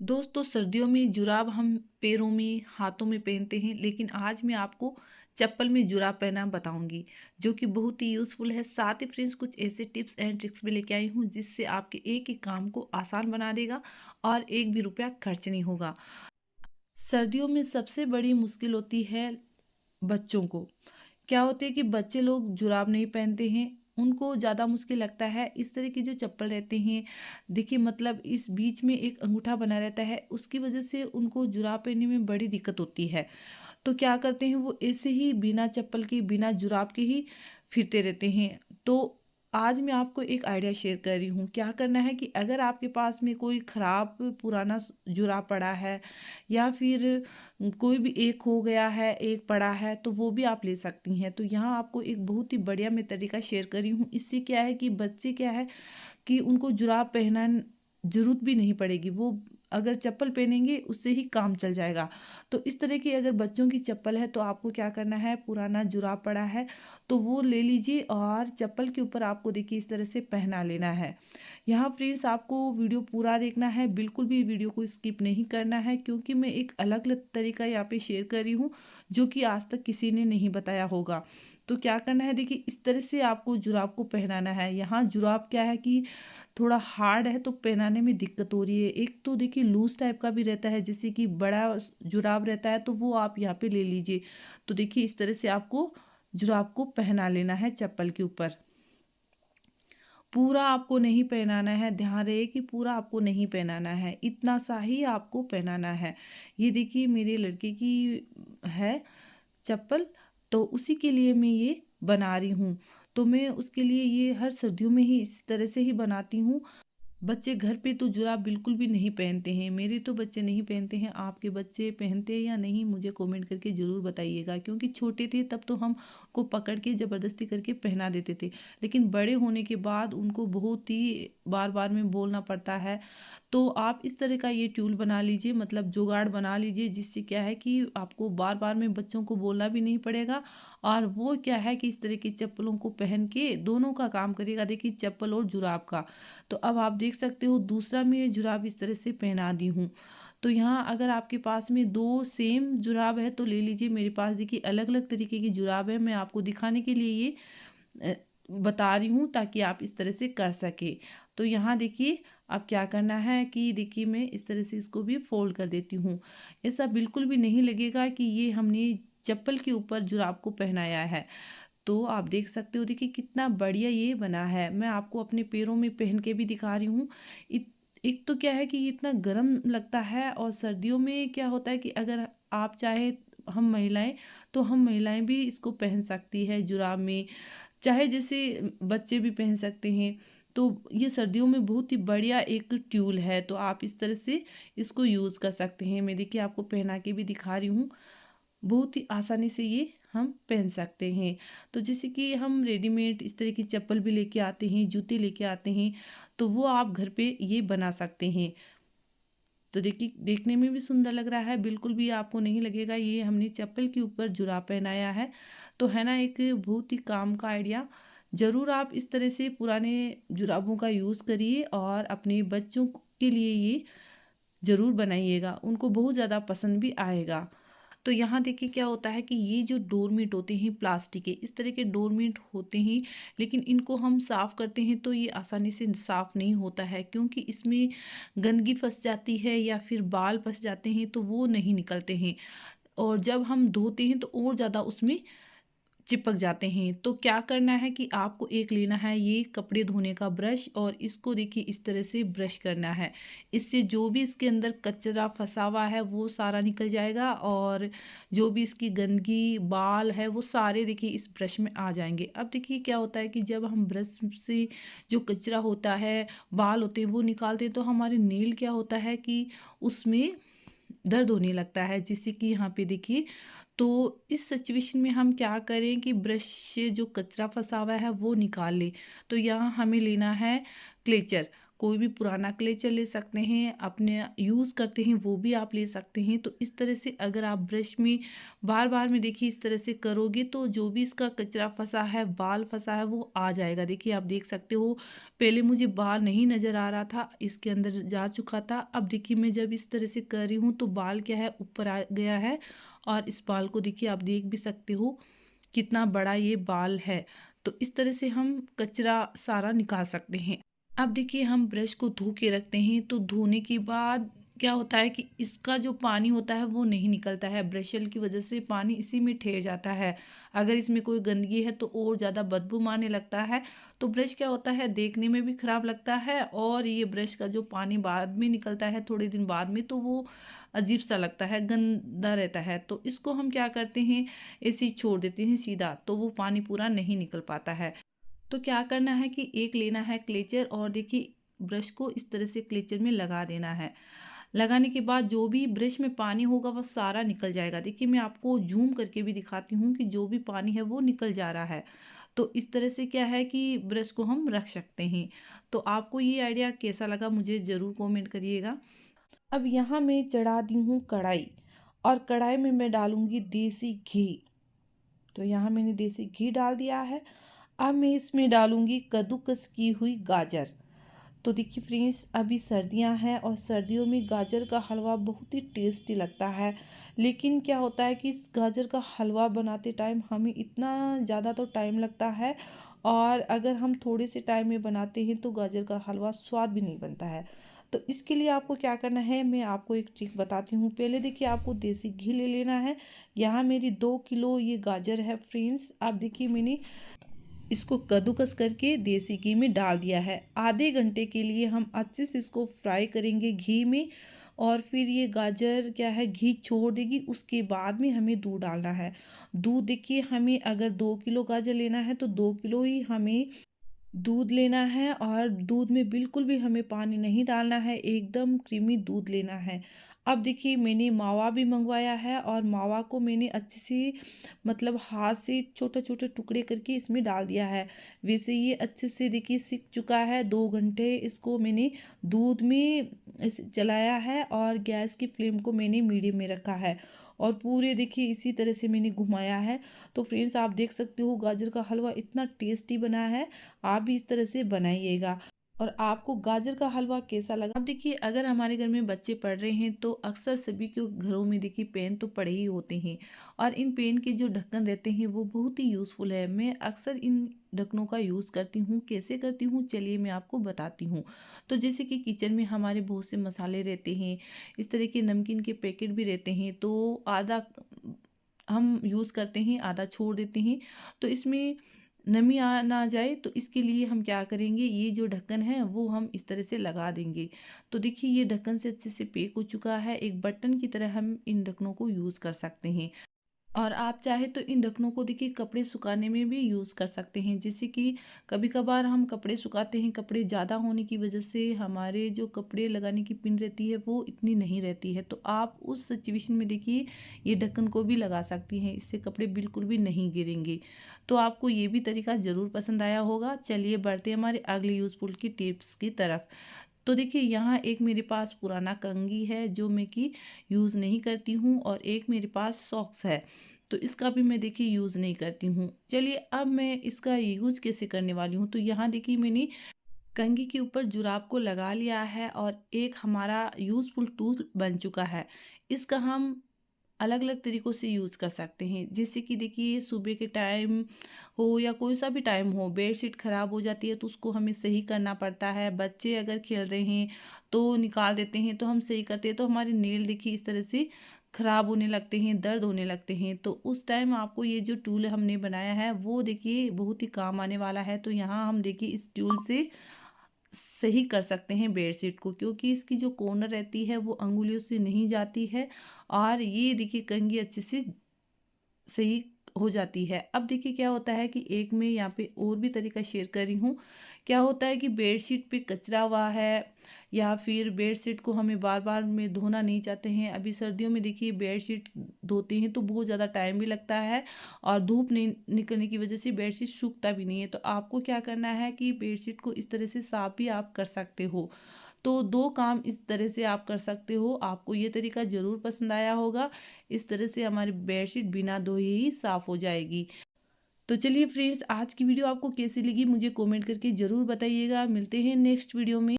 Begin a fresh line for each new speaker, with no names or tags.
दोस्तों सर्दियों में जुराब हम पैरों में हाथों में पहनते हैं, लेकिन आज मैं आपको चप्पल में जुराब पहना बताऊंगी जो कि बहुत ही यूज़फुल है। साथ ही फ्रेंड्स कुछ ऐसे टिप्स एंड ट्रिक्स भी लेके आई हूँ जिससे आपके एक एक काम को आसान बना देगा और एक भी रुपया खर्च नहीं होगा। सर्दियों में सबसे बड़ी मुश्किल होती है बच्चों को। क्या होती है कि बच्चे लोग जुराब नहीं पहनते हैं, उनको ज़्यादा मुश्किल लगता है। इस तरह की जो चप्पल रहते हैं, देखिए मतलब इस बीच में एक अंगूठा बना रहता है, उसकी वजह से उनको जुराब पहनने में बड़ी दिक्कत होती है। तो क्या करते हैं वो ऐसे ही बिना चप्पल के बिना जुराब के ही फिरते रहते हैं। तो आज मैं आपको एक आइडिया शेयर कर रही हूँ। क्या करना है कि अगर आपके पास में कोई ख़राब पुराना जुराब पड़ा है या फिर कोई भी एक हो गया है, एक पड़ा है, तो वो भी आप ले सकती हैं। तो यहाँ आपको एक बहुत ही बढ़िया मैं तरीका शेयर कर रही हूँ। इससे क्या है कि बच्चे क्या है कि उनको जुराब पहना ज़रूरत भी नहीं पड़ेगी। वो अगर चप्पल पहनेंगे उससे ही काम चल जाएगा। तो इस तरह की अगर बच्चों की चप्पल है तो आपको क्या करना है, पुराना जुराब पड़ा है तो वो ले लीजिए और चप्पल के ऊपर आपको देखिए इस तरह से पहना लेना है। यहाँ फ्रेंड्स आपको वीडियो पूरा देखना है, बिल्कुल भी वीडियो को स्किप नहीं करना है, क्योंकि मैं एक अलग तरीका यहाँ पे शेयर कर रही हूँ जो कि आज तक किसी ने नहीं बताया होगा। तो क्या करना है, देखिए इस तरह से आपको जुराब को पहनाना है। यहाँ जुराब क्या है कि थोड़ा हार्ड है तो पहनाने में दिक्कत हो रही है। एक तो देखिए लूज टाइप का भी रहता है, जैसे कि बड़ा जुराब रहता है तो वो आप यहाँ पे ले लीजिए। तो देखिए इस तरह से आपको जुराब को पहना लेना है चप्पल के ऊपर। पूरा आपको नहीं पहनाना है, ध्यान रहे कि पूरा आपको नहीं पहनाना है, इतना सा ही आपको पहनाना है। ये देखिए मेरे लड़के की है चप्पल, तो उसी के लिए मैं ये बना रही हूँ। तो मैं उसके लिए ये हर सर्दियों में ही इस तरह से ही बनाती हूँ। बच्चे घर पे तो जुराब बिल्कुल भी नहीं पहनते हैं, मेरे तो बच्चे नहीं पहनते हैं। आपके बच्चे पहनते हैं या नहीं मुझे कमेंट करके ज़रूर बताइएगा, क्योंकि छोटे थे तब तो हम को पकड़ के ज़बरदस्ती करके पहना देते थे, लेकिन बड़े होने के बाद उनको बहुत ही बार बार में बोलना पड़ता है। तो आप इस तरह का ये ट्यूल बना लीजिए, मतलब जुगाड़ बना लीजिए, जिससे क्या है कि आपको बार बार में बच्चों को बोलना भी नहीं पड़ेगा और वो क्या है कि इस तरह की चप्पलों को पहन के दोनों का काम करेगा, देखिए चप्पल और जुराब का। तो अब आप देख सकते हो दूसरा मैं ये जुराब इस तरह से पहना दी हूँ। तो यहाँ अगर आपके पास में दो सेम जुराब है तो ले लीजिए। मेरे पास देखिए अलग अलग तरीके की जुराब है, मैं आपको दिखाने के लिए ये बता रही हूँ ताकि आप इस तरह से कर सके। तो यहाँ देखिए अब क्या करना है कि देखिए मैं इस तरह से इसको भी फोल्ड कर देती हूँ। ऐसा बिल्कुल भी नहीं लगेगा कि ये हमने चप्पल के ऊपर जुराब को पहनाया है। तो आप देख सकते हो देखिए कितना बढ़िया ये बना है। मैं आपको अपने पैरों में पहन के भी दिखा रही हूँ। एक तो क्या है कि ये इतना गर्म लगता है, और सर्दियों में क्या होता है कि अगर आप चाहे हम महिलाएं, तो हम महिलाएं भी इसको पहन सकती है जुराब में, चाहे जैसे बच्चे भी पहन सकते हैं। तो ये सर्दियों में बहुत ही बढ़िया एक ट्यूल है, तो आप इस तरह से इसको यूज़ कर सकते हैं। मैं देखिए आपको पहना के भी दिखा रही हूँ, बहुत ही आसानी से ये हम पहन सकते हैं। तो जैसे कि हम रेडीमेड इस तरह की चप्पल भी लेके आते हैं, जूते लेके आते हैं, तो वो आप घर पे ये बना सकते हैं। तो देखिए देखने में भी सुंदर लग रहा है, बिल्कुल भी आपको नहीं लगेगा ये हमने चप्पल के ऊपर जुराब पहनाया है। तो है ना एक बहुत ही काम का आइडिया। ज़रूर आप इस तरह से पुराने जुराबों का यूज़ करिए और अपने बच्चों के लिए ये ज़रूर बनाइएगा, उनको बहुत ज़्यादा पसंद भी आएगा। तो यहाँ देखिए क्या होता है कि ये जो डोरमेट होते हैं प्लास्टिक के, इस तरह के डोरमेट होते हैं, लेकिन इनको हम साफ़ करते हैं तो ये आसानी से साफ़ नहीं होता है, क्योंकि इसमें गंदगी फंस जाती है या फिर बाल फंस जाते हैं तो वो नहीं निकलते हैं। और जब हम धोते हैं तो और ज़्यादा उसमें चिपक जाते हैं। तो क्या करना है कि आपको एक लेना है ये कपड़े धोने का ब्रश, और इसको देखिए इस तरह से ब्रश करना है। इससे जो भी इसके अंदर कचरा फंसा हुआ है वो सारा निकल जाएगा, और जो भी इसकी गंदगी बाल है वो सारे देखिए इस ब्रश में आ जाएंगे। अब देखिए क्या होता है कि जब हम ब्रश से जो कचरा होता है, बाल होते हैं, वो निकालते हैं तो हमारे नेल क्या होता है कि उसमें दर्द होने लगता है, जिससे कि यहाँ पे देखिए। तो इस सिचुएशन में हम क्या करें कि ब्रश से जो कचरा फंसा हुआ है वो निकाल लें। तो यहाँ हमें लेना है क्लेचर। कोई भी पुराना क्लेचर ले सकते हैं, अपने यूज़ करते हैं वो भी आप ले सकते हैं। तो इस तरह से अगर आप ब्रश में बार बार में देखिए इस तरह से करोगे तो जो भी इसका कचरा फंसा है, बाल फंसा है, वो आ जाएगा। देखिए आप देख सकते हो, पहले मुझे बाल नहीं नज़र आ रहा था, इसके अंदर जा चुका था। अब देखिए मैं जब इस तरह से कर रही हूँ तो बाल क्या है, ऊपर आ गया है। और इस बाल को देखिए आप देख भी सकते हो कितना बड़ा ये बाल है। तो इस तरह से हम कचरा सारा निकाल सकते हैं। अब देखिए हम ब्रश को धो के रखते हैं, तो धोने के बाद क्या होता है कि इसका जो पानी होता है वो नहीं निकलता है, ब्रशल की वजह से पानी इसी में ठहर जाता है। अगर इसमें कोई गंदगी है तो और ज़्यादा बदबू मारने लगता है। तो ब्रश क्या होता है, देखने में भी खराब लगता है, और ये ब्रश का जो पानी बाद में निकलता है थोड़े दिन बाद में, तो वो अजीब सा लगता है, गंदा रहता है। तो इसको हम क्या करते हैं, ऐसे ही छोड़ देते हैं सीधा, तो वो पानी पूरा नहीं निकल पाता है। तो क्या करना है कि एक लेना है क्लेचर, और देखिए ब्रश को इस तरह से क्लेचर में लगा देना है। लगाने के बाद जो भी ब्रश में पानी होगा वह सारा निकल जाएगा। देखिए मैं आपको जूम करके भी दिखाती हूँ कि जो भी पानी है वो निकल जा रहा है। तो इस तरह से क्या है कि ब्रश को हम रख सकते हैं। तो आपको ये आइडिया कैसा लगा मुझे ज़रूर कमेंट करिएगा। अब यहाँ मैं चढ़ा दी हूँ कढ़ाई, और कढ़ाई में मैं डालूंगी देसी घी। तो यहाँ मैंने देसी घी डाल दिया है। अब मैं इसमें डालूंगी कद्दूकस की हुई गाजर। तो देखिए फ्रेंड्स, अभी सर्दियां हैं और सर्दियों में गाजर का हलवा बहुत ही टेस्टी लगता है। लेकिन क्या होता है कि इस गाजर का हलवा बनाते टाइम हमें इतना ज़्यादा तो टाइम लगता है, और अगर हम थोड़े से टाइम में बनाते हैं तो गाजर का हलवा स्वाद भी नहीं बनता है। तो इसके लिए आपको क्या करना है, मैं आपको एक ट्रिक बताती हूँ। पहले देखिए आपको देसी घी ले लेना है। यहाँ मेरी 2 किलो ये गाजर है फ्रेंड्स। आप देखिए मैंने इसको कद्दूकस करके देसी घी में डाल दिया है। आधे घंटे के लिए हम अच्छे से इसको फ्राई करेंगे घी में, और फिर ये गाजर क्या है, घी छोड़ देगी। उसके बाद में हमें दूध डालना है। दूध देखिए हमें अगर 2 किलो गाजर लेना है तो 2 किलो ही हमें दूध लेना है, और दूध में बिल्कुल भी हमें पानी नहीं डालना है, एकदम क्रीमी दूध लेना है। अब देखिए मैंने मावा भी मंगवाया है, और मावा को मैंने अच्छे से मतलब हाथ से छोटे छोटे टुकड़े करके इसमें डाल दिया है। वैसे ये अच्छे से देखिए सीख चुका है। 2 घंटे इसको मैंने दूध में चलाया है, और गैस की फ्लेम को मैंने मीडियम में रखा है, और पूरे देखिए इसी तरह से मैंने घुमाया है। तो फ्रेंड्स आप देख सकते हो गाजर का हलवा इतना टेस्टी बना है। आप भी इस तरह से बनाइएगा। और आपको गाजर का हलवा कैसा लगा? अब देखिए अगर हमारे घर में बच्चे पढ़ रहे हैं तो अक्सर सभी के घरों में देखिए पेन तो पड़े ही होते हैं, और इन पेन के जो ढक्कन रहते हैं वो बहुत ही यूज़फुल है। मैं अक्सर इन ढक्कनों का यूज़ करती हूँ। कैसे करती हूँ चलिए मैं आपको बताती हूँ। तो जैसे कि किचन में हमारे बहुत से मसाले रहते हैं, इस तरह के नमकीन के पैकेट भी रहते हैं, तो आधा हम यूज़ करते हैं, आधा छोड़ देते हैं। तो इसमें नमी आ ना जाए, तो इसके लिए हम क्या करेंगे, ये जो ढक्कन है वो हम इस तरह से लगा देंगे। तो देखिए ये ढक्कन से अच्छे से पैक हो चुका है। एक बटन की तरह हम इन ढक्कनों को यूज़ कर सकते हैं। और आप चाहे तो इन ढक्कनों को देखिए कपड़े सुखाने में भी यूज़ कर सकते हैं। जैसे कि कभी कभार हम कपड़े सुखाते हैं, कपड़े ज़्यादा होने की वजह से हमारे जो कपड़े लगाने की पिन रहती है वो इतनी नहीं रहती है, तो आप उस सिचुएशन में देखिए ये ढक्कन को भी लगा सकती हैं। इससे कपड़े बिल्कुल भी नहीं गिरेंगे। तो आपको ये भी तरीका ज़रूर पसंद आया होगा। चलिए बढ़ते हैं हमारे अगले यूज़फुल की टिप्स की तरफ। तो देखिए यहाँ एक मेरे पास पुराना कंघी है जो मैं कि यूज़ नहीं करती हूँ, और एक मेरे पास सॉक्स है, तो इसका भी मैं देखिए यूज़ नहीं करती हूँ। चलिए अब मैं इसका यूज़ कैसे करने वाली हूँ। तो यहाँ देखिए मैंने कंघी के ऊपर जुराब को लगा लिया है, और एक हमारा यूज़फुल टूल बन चुका है। इसका हम अलग अलग तरीक़ों से यूज़ कर सकते हैं। जैसे कि देखिए सुबह के टाइम हो या कोई सा भी टाइम हो, बेडशीट ख़राब हो जाती है तो उसको हमें सही करना पड़ता है। बच्चे अगर खेल रहे हैं तो निकाल देते हैं, तो हम सही करते हैं, तो हमारे नेल देखिए इस तरह से ख़राब होने लगते हैं, दर्द होने लगते हैं। तो उस टाइम आपको ये जो टूल हमने बनाया है वो देखिए बहुत ही काम आने वाला है। तो यहाँ हम देखिए इस टूल से सही कर सकते हैं बेडशीट को, क्योंकि इसकी जो कॉर्नर रहती है वो अंगुलियों से नहीं जाती है, और ये देखिए कंघी अच्छे से सही हो जाती है। अब देखिए क्या होता है कि एक मैं यहाँ पे और भी तरीका शेयर कर रही हूँ क्या होता है कि बेडशीट पे कचरा हुआ है या फिर बेडशीट को हमें बार बार में धोना नहीं चाहते हैं। अभी सर्दियों में देखिए बेडशीट धोते हैं तो बहुत ज़्यादा टाइम भी लगता है और धूप नहीं निकलने की वजह से बेडशीट सूखता भी नहीं है। तो आपको क्या करना है कि बेडशीट को इस तरह से साफ भी आप कर सकते हो। तो 2 काम इस तरह से आप कर सकते हो। आपको ये तरीका ज़रूर पसंद आया होगा। इस तरह से हमारी बेडशीट बिना धोए ही साफ़ हो जाएगी। तो चलिए फ्रेंड्स, आज की वीडियो आपको कैसी लगी मुझे कमेंट करके ज़रूर बताइएगा। मिलते हैं नेक्स्ट वीडियो में।